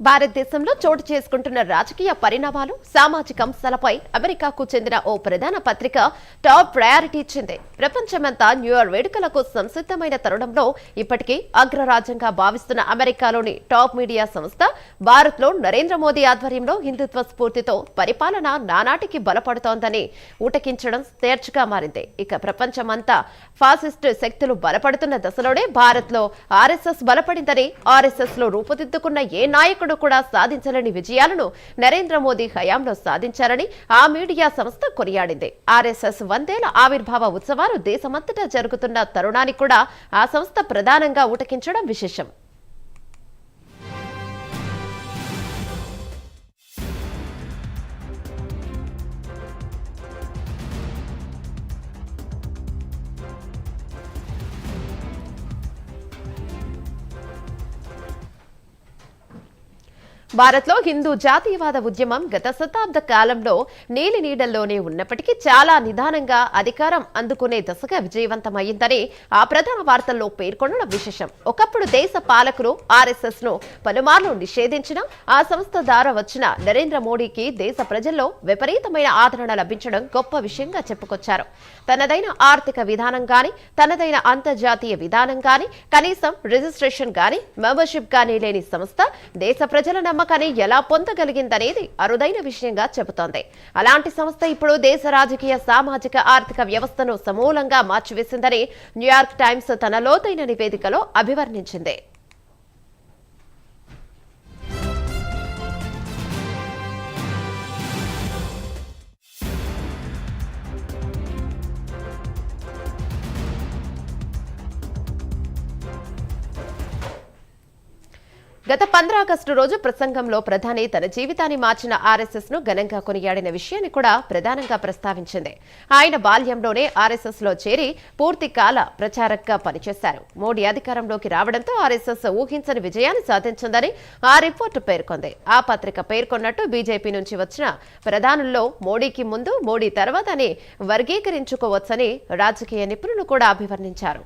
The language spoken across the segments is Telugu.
భారతదేశంలో చోటు చేసుకుంటున్న రాజకీయ పరిణామాలు, సామాజిక అంశాలపై అమెరికాకు చెందిన ఓ ప్రధాన పత్రిక టాప్ ప్రయారిటీ ఇచ్చింది. ప్రపంచమంతా న్యూ ఇయర్ వేడుకలకు సంసిద్ధమైన తరుణంలో ఇప్పటికీ అగ్రరాజ్యంగా భావిస్తున్న అమెరికాలోని టాప్ మీడియా సంస్థ భారత్లో నరేంద్ర మోదీ ఆధ్వర్యంలో హిందుత్వ స్ఫూర్తితో పరిపాలన నానాటికి బలపడుతోందని ఊటకించడం తేర్చుగా మారింది. ఇక ప్రపంచమంతా ఫాసిస్టు శక్తులు బలపడుతున్న దశలోనే భారత్లో ఆర్ఎస్ఎస్ బలపడిందని, ఆర్ఎస్ఎస్ లో రూపుదిద్దుకున్న ఏ నాయకుడు కూడా సాధించలేని విజయాలను నరేంద్ర మోదీ హయాంలో సాధించారని ఆ మీడియా సంస్థ కొనియాడింది. ఆర్ఎస్ఎస్ 100 ఏళ్ల ఆవిర్భావ ఉత్సవాలు దేశమంతటా జరుగుతున్న తరుణానికి కూడా ఆ సంస్థ ప్రధానంగా ఊటకించడం విశేషం. భారత్లో హిందూ జాతీయవాద ఉద్యమం గత శతాబ్ద కాలంలో నీలి నీడల్లోనే ఉన్నప్పటికీ చాలా నిదానంగా అధికారం అందుకునే దశగా విజయవంతమైందని ఆ ప్రధాన వార్తల్లో పేర్కొనడం విశేషం. ఒకప్పుడు దేశ పాలకులు ఆర్ఎస్ఎస్ ను పలుమార్లు నిషేధించిన ఆ సంస్థ ద్వారా వచ్చిన నరేంద్ర మోడీకి దేశ ప్రజల్లో విపరీతమైన ఆదరణ లభించడం గొప్ప విషయంగా చెప్పుకొచ్చారు. తనదైన ఆర్థిక విధానం గాని, తనదైన అంతర్జాతీయ విధానం గాని, కనీసం రిజిస్ట్రేషన్ గాని, మెంబర్షిప్ గాని లేని సంస్థ దేశ ప్రజల నమ్మకాన్ని ఎలా పొందగలిగిందనేది అరుదైన విషయంగా చెబుతోంది. అలాంటి సంస్థ ఇప్పుడు దేశ రాజకీయ, సామాజిక, ఆర్థిక వ్యవస్థను సమూలంగా మార్చివేసిందని న్యూయార్క్ టైమ్స్ తన లోతైన నివేదికలో అభివర్ణించింది. గత 15 ఆగస్టు రోజు ప్రసంగంలో ప్రధాని తన జీవితాన్ని మార్చిన ఆర్ఎస్ఎస్ ను ఘనంగా కొనియాడిన విషయాన్ని కూడా ప్రధానంగా ప్రస్తావించింది. ఆయన బాల్యంలోనే ఆర్ఎస్ఎస్ లో చేరి పూర్తి కాల ప్రచారకగా పనిచేశారు. మోడీ అధికారంలోకి రావడంతో ఆర్ఎస్ఎస్ ఊహించని విజయాన్ని సాధించిందని ఆ రిపోర్టు పేర్కొంది. ఆ పత్రిక పేర్కొన్నట్టు బీజేపీ నుంచి వచ్చిన ప్రధానుల్లో మోడీకి ముందు, మోడీ తర్వాత అని వర్గీకరించుకోవచ్చని రాజకీయ నిపుణులు కూడా అభివర్ణించారు.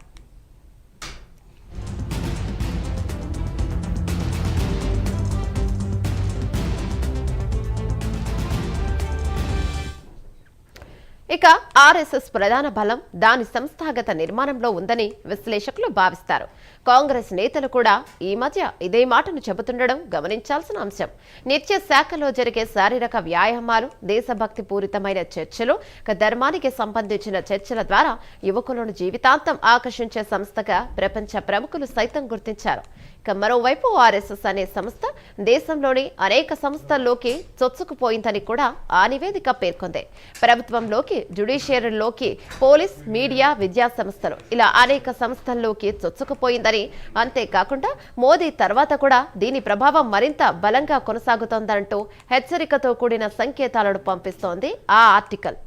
ఇక ఆర్ఎస్ఎస్ ప్రధాన బలం దాని సంస్థాగత నిర్మాణంలో ఉందని విశ్లేషకులు భావిస్తారు. కాంగ్రెస్ నేతలు కూడా ఈ మధ్య ఇదే మాటను చెబుతుండడం గమనించాల్సిన అంశం. నిత్య శాఖలో జరిగే శారీరక వ్యాయామాలు, దేశభక్తి పూరితమైన చర్చలు, ధర్మానికి సంబంధించిన చర్చల ద్వారా యువకులను జీవితాంతం ఆకర్షించే సంస్థగా ప్రపంచ ప్రముఖులు సైతం గుర్తించారు. ఇక మరోవైపు ఆర్ఎస్ఎస్ అనే సంస్థ దేశంలోని అనేక సంస్థల్లోకి చొచ్చుకుపోయిందని కూడా ఆ నివేదిక పేర్కొంది. ప్రభుత్వంలోకి, జ్యుడిషియరీలోకి, పోలీస్, మీడియా, విద్యా సంస్థలు ఇలా అనేక సంస్థల్లోకి చొచ్చుకుపోయిందని, అంతేకాకుండా మోదీ తర్వాత కూడా దీని ప్రభావం మరింత బలంగా కొనసాగుతోందంటూ హెచ్చరికతో కూడిన సంకేతాలను పంపిస్తోంది ఆ ఆర్టికల్.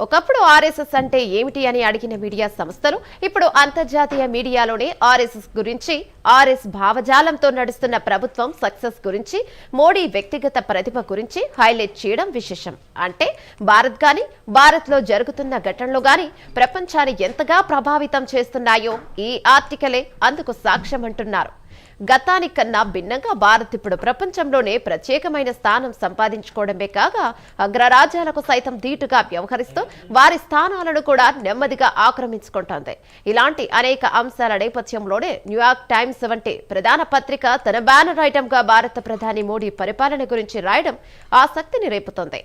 ఒకప్పుడు ఆర్ఎస్ఎస్ అంటే ఏమిటి అని అడిగిన మీడియా సంస్థలు ఇప్పుడు అంతర్జాతీయ మీడియాలోనే ఆర్ఎస్ఎస్ గురించి, ఆర్ఎస్ భావజాలంతో నడుస్తున్న ప్రభుత్వం సక్సెస్ గురించి, మోడీ వ్యక్తిగత ప్రతిభ గురించి హైలైట్ చేయడం విశేషం. అంటే భారత్లో జరుగుతున్న ఘటనలు గాని ప్రపంచాన్ని ఎంతగా ప్రభావితం చేస్తున్నాయో ఈ ఆర్టికలే అందుకు సాక్ష్యం అంటున్నారు. గతానికన్నా భిన్నంగా భారత్ ఇప్పుడు ప్రపంచంలోనే ప్రత్యేకమైన స్థానం సంపాదించుకోవడమే కాక అగ్రరాజ్యాలకు సైతం ధీటుగా వ్యవహరిస్తూ వారి స్థానాలను కూడా నెమ్మదిగా ఆక్రమించుకుంటోంది. ఇలాంటి అనేక అంశాల నేపథ్యంలోనే న్యూయార్క్ టైమ్స్ వంటి ప్రధాన పత్రిక తన బ్యానర్ ఐటంగా భారత ప్రధాని మోడీ పరిపాలన గురించి రాయడం ఆసక్తిని రేపుతోంది.